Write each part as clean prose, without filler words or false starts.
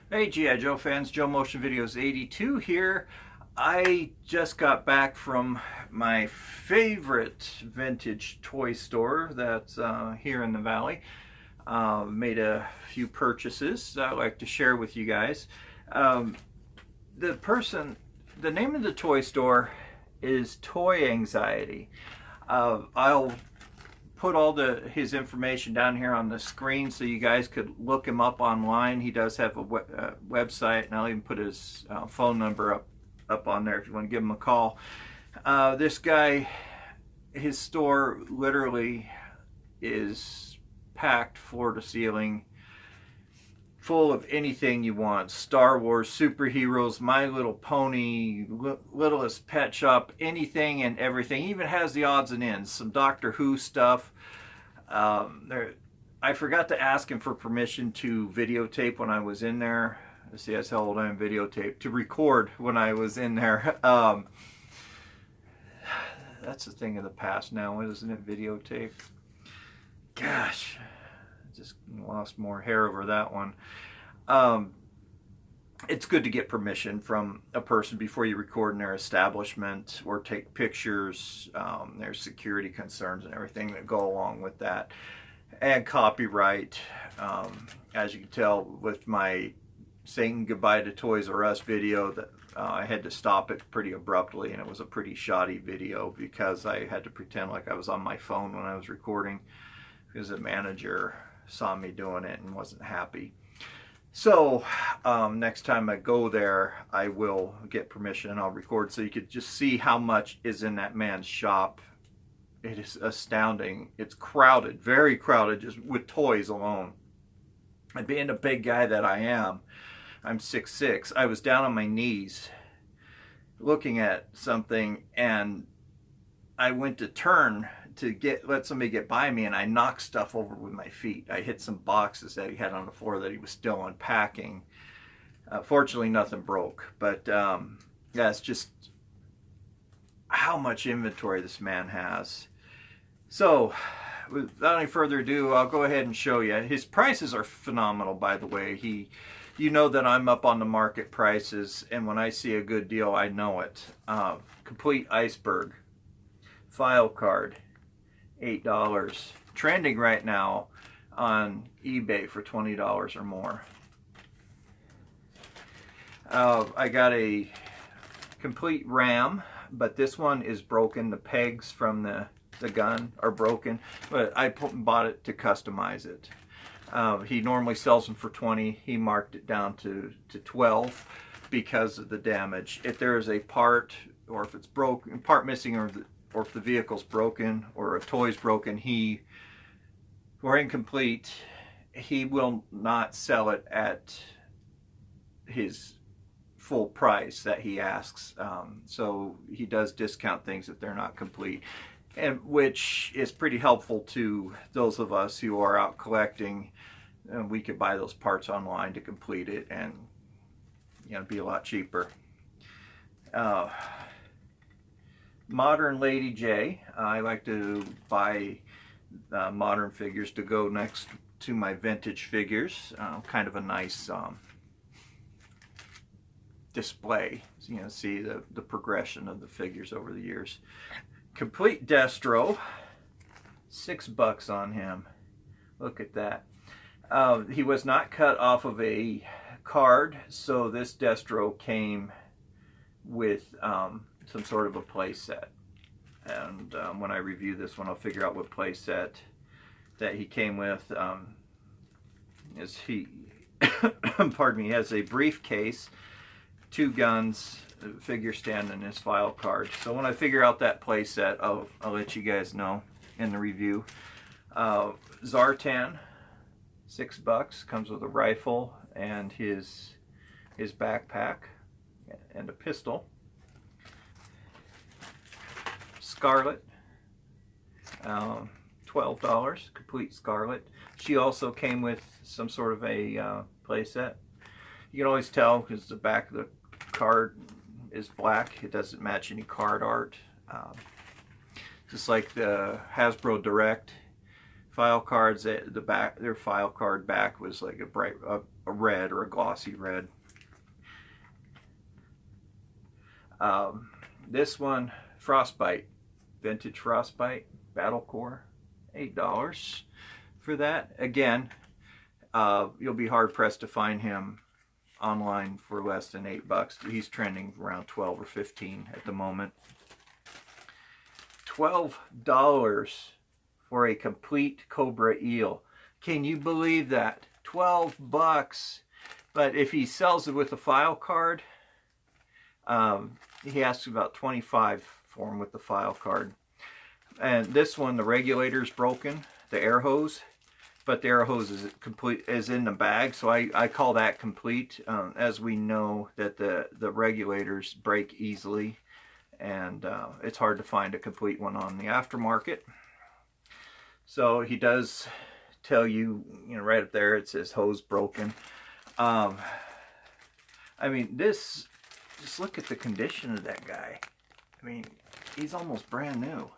Hey G.I. Joe fans, Joe Motion Videos 82 here. I just got back from my favorite vintage toy store that's here in the valley. Made a few purchases that I'd like to share with you guys. Um, the name of the toy store is Toy Anxiety. I'll put all his information down here on the screen so you guys could look him up online. He does have a website, and I'll even put his phone number up on there if you want to give him a call. This guy, his store literally is packed floor to ceiling, full of anything you want. Star Wars, superheroes, My Little Pony, Littlest Pet Shop, anything and everything. He even has the odds and ends, some Doctor Who stuff. I forgot to ask him for permission to videotape when I was in there. See, that's how old I am, videotape. To record when I was in there. That's a thing of the past now, isn't it, videotape? Gosh, I just lost more hair over that one. It's good to get permission from a person before you record in their establishment or take pictures. There's security concerns and everything that go along with that, and copyright. As you can tell with my saying goodbye to Toys R Us video, that I had to stop it pretty abruptly, and it was a pretty shoddy video because I had to pretend like I was on my phone when I was recording because the manager saw me doing it and wasn't happy. So next time I go there, I will get permission and I'll record so you could just see how much is in that man's shop. It is astounding. It's crowded, very crowded, just with toys alone. And being a big guy that I am, I'm 6'6", I was down on my knees looking at something, and I went to turn to let somebody get by me, and I knocked stuff over with my feet. I hit some boxes that he had on the floor that he was still unpacking. Fortunately, nothing broke, but yeah, it's just how much inventory this man has. So, without any further ado, I'll go ahead and show you. His prices are phenomenal, by the way. You know that I'm up on the market prices, and when I see a good deal, I know it. Complete iceberg, file card, $8. Trending right now on eBay for $20 or more. I got a complete RAM, but this one is broken. The pegs from the gun are broken, but I bought it to customize it. He normally sells them for $20. He marked it down to $12 because of the damage. If there is a part, or if it's broken, part missing, or if the vehicle's broken or a toy's broken, or incomplete, he will not sell it at his full price that he asks. So he does discount things if they're not complete, and which is pretty helpful to those of us who are out collecting. We could buy those parts online to complete it, and be a lot cheaper. Modern Lady J. I like to buy modern figures to go next to my vintage figures. Kind of a nice display. So, see the progression of the figures over the years. Complete Destro. $6 on him. Look at that. He was not cut off of a card, so this Destro came with some sort of a play set. And when I review this one, I'll figure out what play set that he came with. Pardon me, he has a briefcase, 2 guns, a figure stand, and his file card. So when I figure out that play set, I'll let you guys know in the review. Zartan, $6, comes with a rifle and his backpack and a pistol. Scarlet, $12, complete Scarlet. She also came with some sort of a play set. You can always tell because the back of the card is black. It doesn't match any card art. Just like the Hasbro Direct file cards. The back, their file card back was like a red or a glossy red. This one, Frostbite, vintage Frostbite, Battle Core, $8 for that. Again, you'll be hard pressed to find him online for less than $8. He's trending around 12 or 15 at the moment. $12 for a complete Cobra eel. Can you believe that? $12. But if he sells it with a file card, he asks about $25 for him with the file card. And this one, the regulator's broken, the air hose, but the air hose is in the bag, so I call that complete. As we know that the regulators break easily, and it's hard to find a complete one on the aftermarket. So he does tell you, right up there it says hose broken. I mean, just look at the condition of that guy. I mean, he's almost brand new.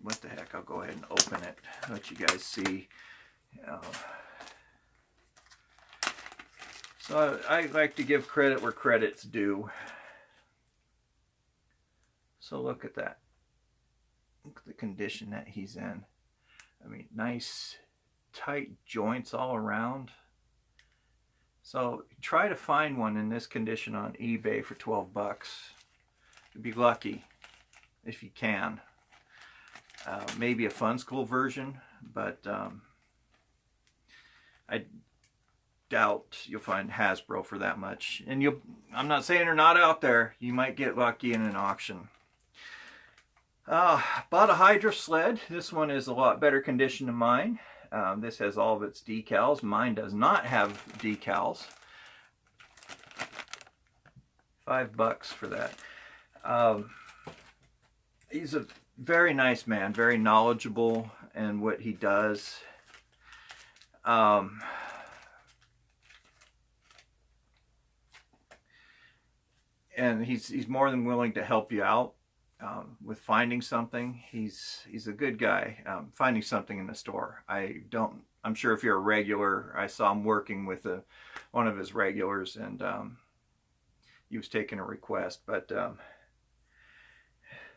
What the heck, I'll go ahead and open it, let you guys see. So I like to give credit where credit's due. So look at that. Look at the condition that he's in. I mean, nice tight joints all around. So try to find one in this condition on eBay for 12 bucks. You'd be lucky if you can. Maybe a Fun School version, but I doubt you'll find Hasbro for that much. And I'm not saying they're not out there. You might get lucky in an auction. Bought a Hydra sled. This one is a lot better condition than mine. This has all of its decals. Mine does not have decals. $5 for that. He's a very nice man, very knowledgeable in what he does. And he's more than willing to help you out with finding something. He's a good guy. Finding something in the store. I'm sure if you're a regular, I saw him working with one of his regulars, and he was taking a request, but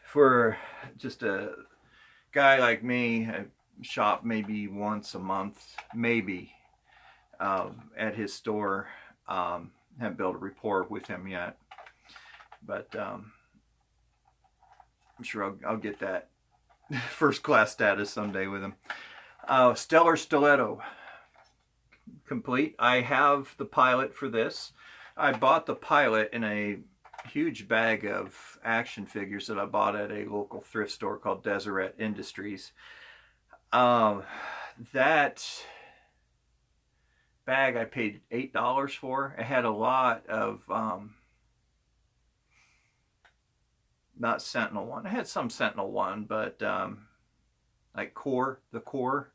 for just a guy like me, I shop maybe once a month, maybe, at his store. Haven't built a rapport with him yet, but I'm sure I'll get that first class status someday with him. Stellar Stiletto, complete. I have the Pilot for this. I bought the Pilot in a huge bag of action figures that I bought at a local thrift store called Deseret Industries. That bag I paid $8 for. It had a lot of not Sentinel 1. It had some Sentinel 1, but like the core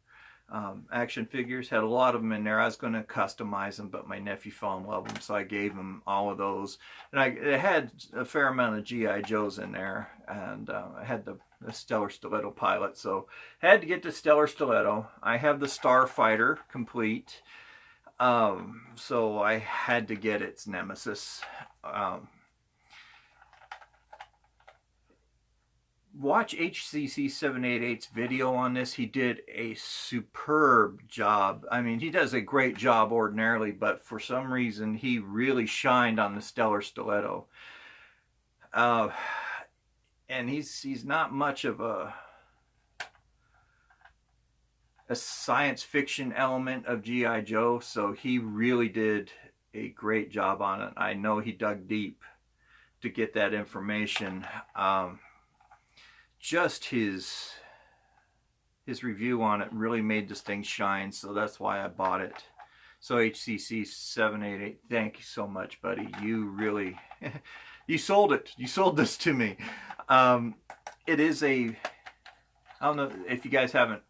action figures, had a lot of them in there. I was going to customize them, but my nephew fell in love with them, so I gave him all of those. And it had a fair amount of G.I. Joes in there, and I had the Stellar Stiletto Pilot, so I had to get the Stellar Stiletto. I have the Starfighter complete, so I had to get its Nemesis. Watch HCC 788's video on this. He did a superb job. I mean, he does a great job ordinarily, but for some reason he really shined on the Stellar Stiletto. And he's not much of a science fiction element of G.I. Joe, so he really did a great job on it. I know he dug deep to get that information. Just his review on it really made this thing shine, so that's why I bought it. So HCC 788, thank you so much, buddy. You really, you sold it. You sold this to me. It is I don't know if you guys haven't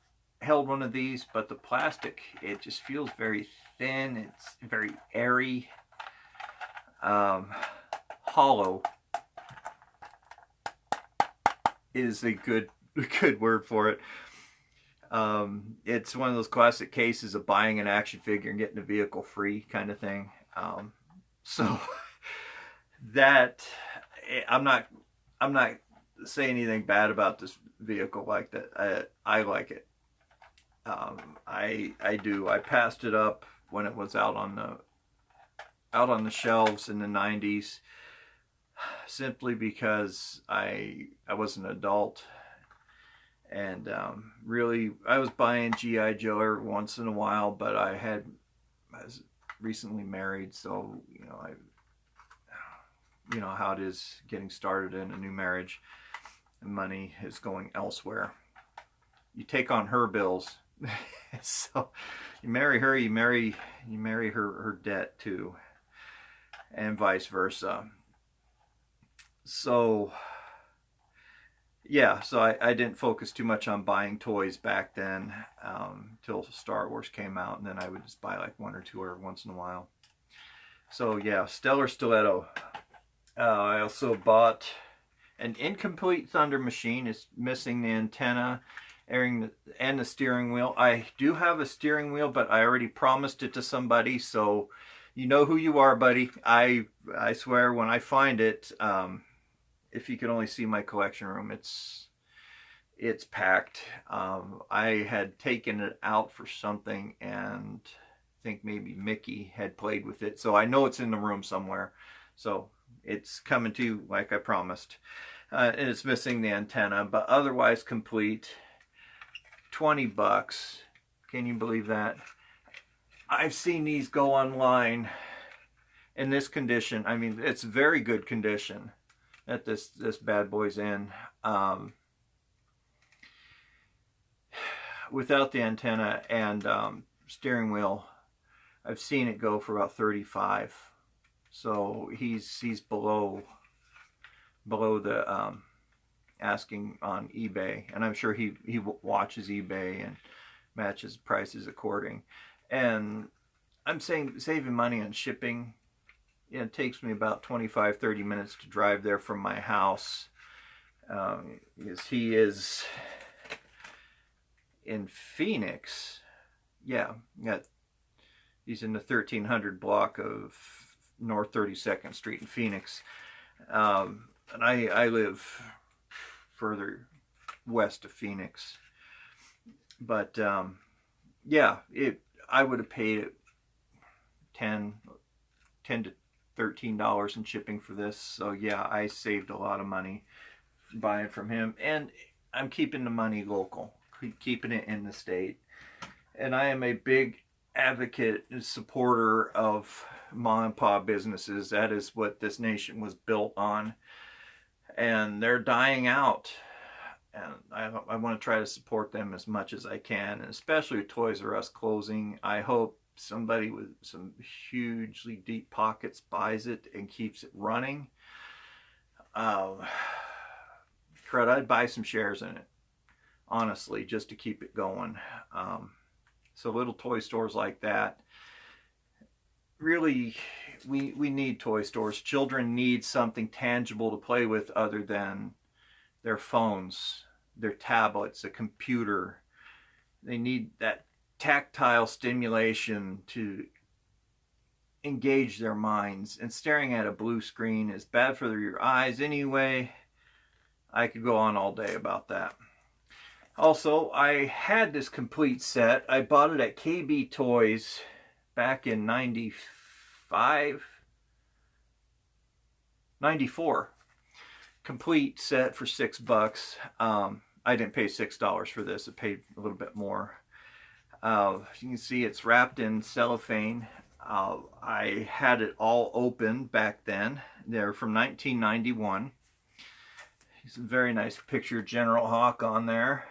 held one of these, but the plastic, it just feels very thin. It's very airy, hollow is a good word for it. It's one of those classic cases of buying an action figure and getting the vehicle free kind of thing. So that I'm not saying anything bad about this vehicle like that. I like it. I do. I passed it up when it was out on the shelves in the 90s, simply because I was an adult, and really I was buying GI Joe every once in a while, but I was recently married, so you know how it is getting started in a new marriage, and money is going elsewhere. You take on her bills. So you marry her, you marry her debt too, and vice versa. So yeah, so I didn't focus too much on buying toys back then, till Star Wars came out, and then I would just buy like one or two every once in a while. So yeah, Stellar Stiletto. I also bought an incomplete Thunder Machine. It's missing the antenna and the steering wheel. I do have a steering wheel, but I already promised it to somebody, so you know who you are, buddy. I swear, when I find it, if you could only see my collection room, it's packed. I had taken it out for something, and I think maybe Mickey had played with it, so I know it's in the room somewhere. So it's coming to you like I promised. And it's missing the antenna, but otherwise complete. 20 bucks. Can you believe that? I've seen these go online in this condition. I mean, it's very good condition that this bad boy's in. Without the antenna and steering wheel, I've seen it go for about 35. So he's below the asking on eBay, and I'm sure he watches eBay and matches prices according. And I'm saying saving money on shipping. It takes me about 25-30 minutes to drive there from my house, because he is in Phoenix. Yeah, he's in the 1300 block of North 32nd Street in Phoenix, and I live further west of Phoenix. But yeah, I would have paid it $10 to $13 in shipping for this. So yeah, I saved a lot of money buying from him, and I'm keeping the money local, keeping it in the state. And I am a big advocate and supporter of mom and pop businesses. That is what this nation was built on, and they're dying out, and I want to try to support them as much as I can, and especially with Toys R Us closing. I hope somebody with some hugely deep pockets buys it and keeps it running. Crud, I'd buy some shares in it, honestly, just to keep it going. So little toy stores like that, really, we need toy stores. Children need something tangible to play with other than their phones, their tablets, a computer. They need that tactile stimulation to engage their minds. And staring at a blue screen is bad for your eyes anyway. I could go on all day about that. Also, I had this complete set. I bought it at KB Toys back in 94. Complete set for $6. I didn't pay $6 for this. I paid a little bit more. You can see it's wrapped in cellophane. I had it all open back then. They're from 1991. It's a very nice picture of General Hawk on there.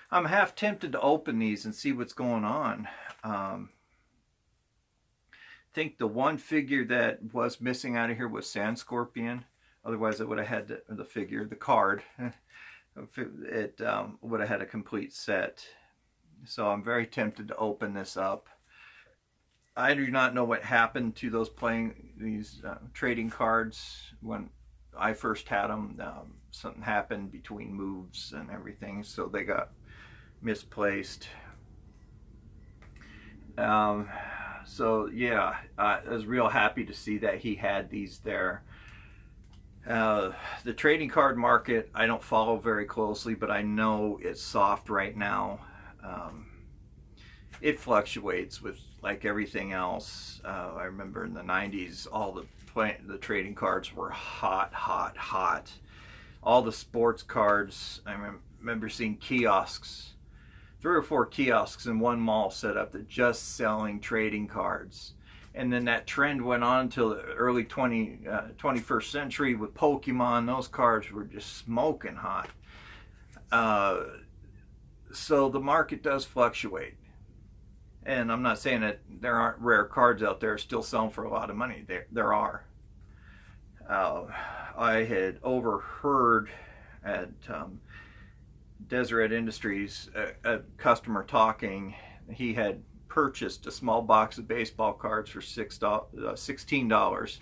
I'm half tempted to open these and see what's going on. I think the one figure that was missing out of here was Sand Scorpion. Otherwise, I would have had the figure, the card. It would have had a complete set. So I'm very tempted to open this up. I do not know what happened to these trading cards when I first had them. Something happened between moves and everything, so they got misplaced. So yeah, I was real happy to see that he had these there. The trading card market, I don't follow very closely, but I know it's soft right now. It fluctuates with like everything else. I remember in the 90s, all the trading cards were hot, hot, hot. All the sports cards, I remember seeing kiosks, 3 or 4 kiosks in one mall set up that just selling trading cards. And then that trend went on until the early 21st century with Pokemon. Those cards were just smoking hot. So the market does fluctuate. And I'm not saying that there aren't rare cards out there still selling for a lot of money. There are. I had overheard at Deseret Industries a customer talking. He had purchased a small box of baseball cards for $16.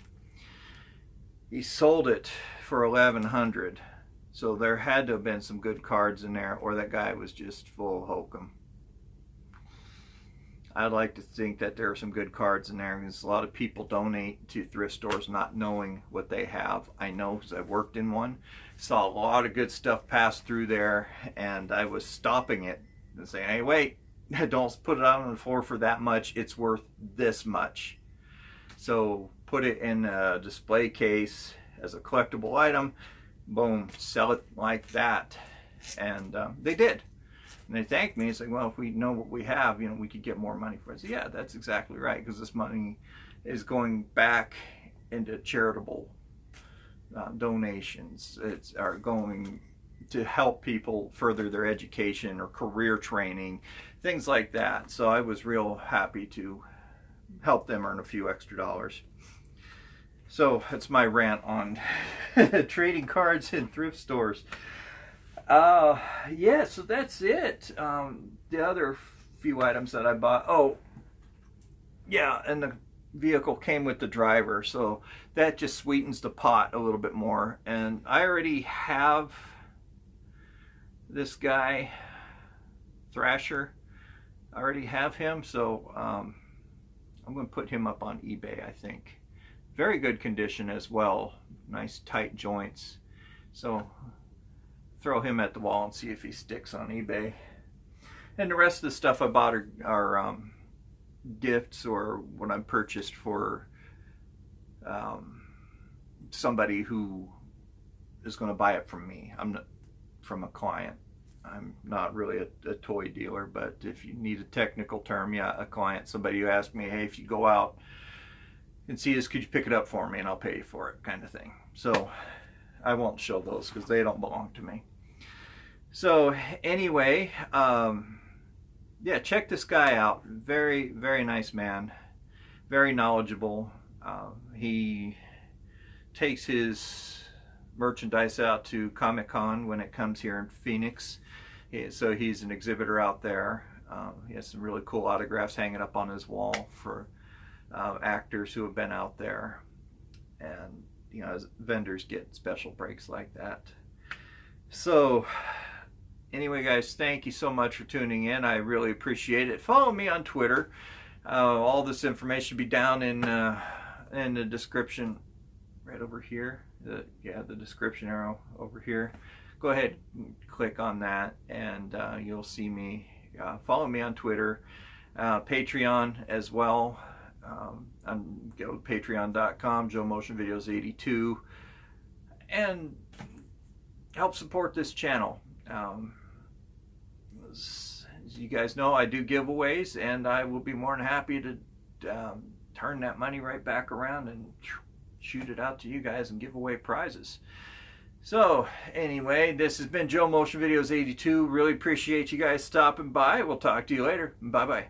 He sold it for $1,100. So there had to have been some good cards in there, or that guy was just full of hokum. I'd like to think that there are some good cards in there, because a lot of people donate to thrift stores not knowing what they have. I know, because I've worked in one, saw a lot of good stuff pass through there, and I was stopping it and saying, hey, wait, don't put it out on the floor for that much. It's worth this much. So put it in a display case as a collectible item. Boom, sell it like that. And they did. And they thanked me. It's like, well, if we know what we have, you know, we could get more money for it. So yeah, that's exactly right, because this money is going back into charitable donations. Are going to help people further their education or career training, things like that. So I was real happy to help them earn a few extra dollars. So that's my rant on trading cards in thrift stores. Yeah, so that's it. The other few items that I bought, oh yeah, and the vehicle came with the driver, so that just sweetens the pot a little bit more. And I already have this guy, Thrasher. I already have him, so I'm going to put him up on eBay, I think. Very good condition as well, nice tight joints. So throw him at the wall and see if he sticks on eBay. And the rest of the stuff I bought are gifts, or what I purchased for somebody who is going to buy it from me. I'm not from a client. I'm not really a toy dealer, but if you need a technical term, yeah, a client, somebody who asked me, hey, if you go out and see this, could you pick it up for me and I'll pay you for it, kind of thing. So I won't show those because they don't belong to me. So anyway, yeah, check this guy out. Very, very nice man. Very knowledgeable. He takes his merchandise out to Comic-Con when it comes here in Phoenix. So he's an exhibitor out there. He has some really cool autographs hanging up on his wall for actors who have been out there. And, you know, vendors get special breaks like that. So anyway, guys, thank you so much for tuning in. I really appreciate it. Follow me on Twitter. All this information will be down in the description right over here. Yeah, the description arrow over here. Go ahead and click on that, and you'll see me. Follow me on Twitter, Patreon as well. Go to patreon.com, Joe Motion Videos 82, and help support this channel. As you guys know, I do giveaways, and I will be more than happy to turn that money right back around and shoot it out to you guys and give away prizes. So anyway, this has been Joe Motion Videos 82. Really appreciate you guys stopping by. We'll talk to you later. Bye bye.